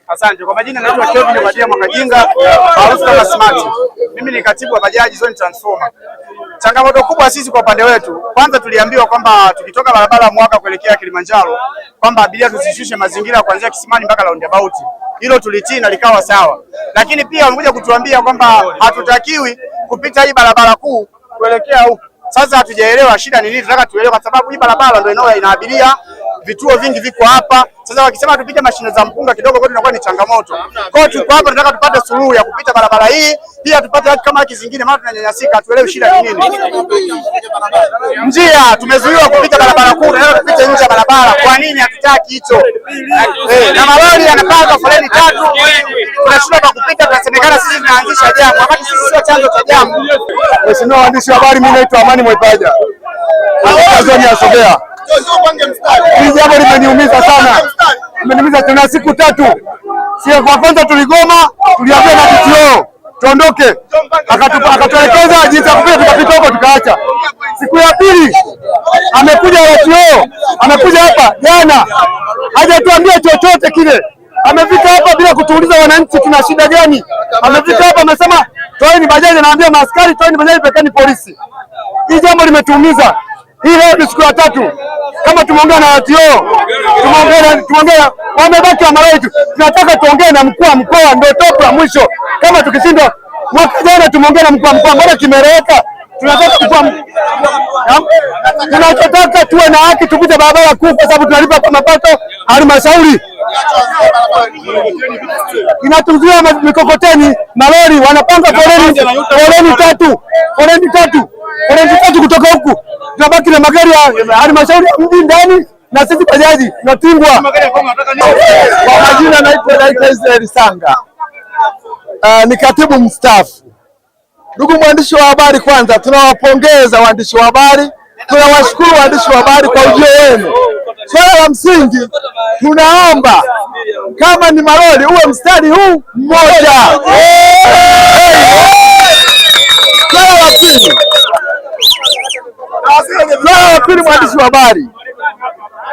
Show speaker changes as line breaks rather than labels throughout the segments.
Asante. Kwa majina naitwa Kevin Badia Mwakajinga, maarufu kama Smart. Mimi ni katibu wa bajaji zone transformer. Changamoto kubwa sisi kwa upande wetu, kwanza tuliambiwa kwamba tukitoka barabara Mwaka kuelekea Kilimanjaro kwamba abiria tusishushe mazingira kuanzia Kisimani mpaka roundabout. Hilo tulitii na likawa sawa. Lakini pia wamekuja kutuambia kwamba hatutakiwi kupita hii barabara kuu kuelekea huko. Sasa hatujaelewa shida ni nini, tunataka tuelewe kwa sababu hii barabara ndio ina abiria, vituo vingi viko hapa. Sasa wakisema tupite mashine za mpunga kidogo kwetu inakuwa ni changamoto. Kwa hiyo tuko hapa tunataka tupate suluhu ya kupita barabara hii, pia tupate haki kama haki zingine, maana tunanyanyasika, tuelewe shida ni nini. Njia tumezuiwa kupita barabara kuu, tunataka tupite nje ya barabara. Kwa nini hatutaki hicho? Na malori yanapanga foleni tatu, tunashindwa kwa kupita, tunasemekana sisi tunaanzisha jamu, wakati sisi sio chanzo cha jamu.
Mheshimiwa waandishi wa habari, mimi naitwa Amani Mwaipaja. Zoni ya Sogea. Hili jambo limeniumiza sana. Limeniumiza tena siku tatu. Siku kwa kwanza tuligoma, tuliambia na DTO tuondoke. Akatuelekeza jinsi ya kupita, tukapita huko tukaacha. Siku ya pili amekuja DTO, amekuja hapa jana. Hajatuambia chochote kile. Amefika hapa bila kutuuliza wananchi tuna shida gani. Amefika hapa amesema toeni bajaji, anaambia maaskari toeni bajaji, pekani polisi. Hii jambo limetuumiza. Hii leo ni siku ya tatu. Kama tumeongea na DTO, tumeongea wamebaki wa malaitu. Tunataka tuongee na mkuu wa mkoa, ndio topu la mwisho. Kama tukishindwa, mwaka jana tumeongea na mkuu wa mkoa, mbona kimereweka? Tunataka tunachotaka tuwe na haki, tupite barabara kuu kwa sababu tunalipa kwa mapato halmashauri. Inatuzuia mikokoteni, malori wanapanga foleni tatu kutoka huku. Tunabaki na magari ya halmashauri ya mji ndani na sisi bajaji tunatingwa. Kwa majina naitwa Israel Sanga. Ni katibu mstaafu. Ndugu mwandishi wa habari, kwanza tunawapongeza waandishi wa habari, tunawashukuru waandishi wa habari kwa ujio wenu. Swala la msingi tunaomba kama ni malori uwe mstari huu mmoja. Swala la pili, mwandishi wa habari,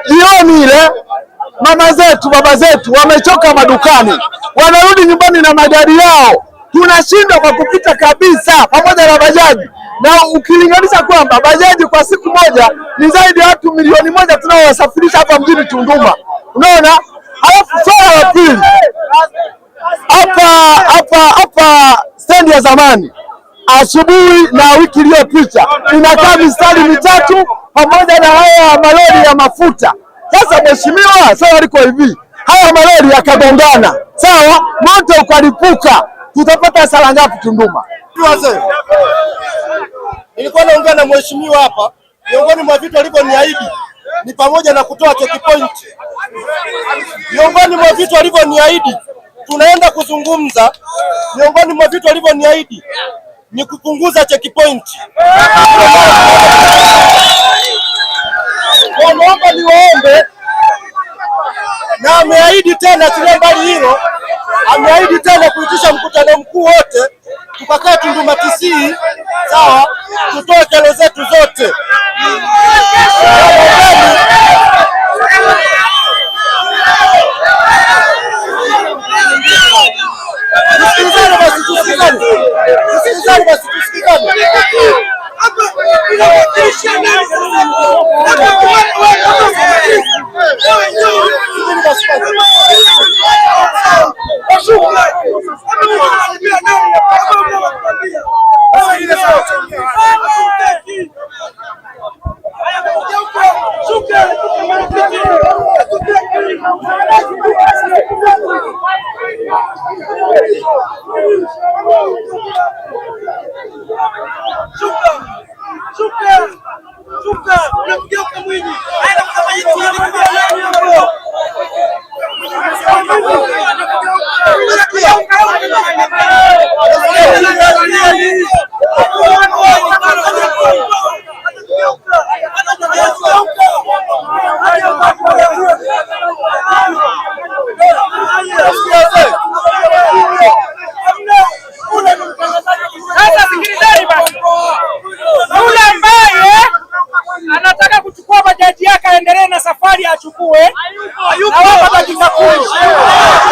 jioni ile mama zetu baba zetu wamechoka madukani, wanarudi nyumbani na magari yao, tunashindwa kwa kupita kabisa pamoja na bajaji. Na ukilinganisha kwamba bajaji kwa siku moja ni zaidi ya watu 1,000,000 tunaowasafirisha hapa mjini Tunduma, unaona. Alafu swala la pili, hapa stendi ya zamani asubuhi na wiki iliyopita inakaa mistari mitatu pamoja na haya malori ya mafuta. Sasa mheshimiwa, swala liko hivi, haya malori yakagongana, sawa, moto ukalipuka, tutapata hasara ngapi Tunduma?
Nilikuwa naongea na mheshimiwa hapa, miongoni mwa vitu alivyoniahidi ni pamoja na kutoa checkpoint. Miongoni mwa vitu alivyoniahidi tunaenda kuzungumza, miongoni mwa vitu alivyoniahidi ni kupunguza checkpoint. Naomba niwaombe, na ameahidi tena, sile mbali hilo, ameahidi tena kuitisha mkutano mkuu wote, tukakaa Tunduma TC, sawa, tutoe kero zetu zote.
Sasa sikilizeni basi, yule ambaye anataka kuchukua bajaji yake aendelee na safari achukue, na wapa dakika 10.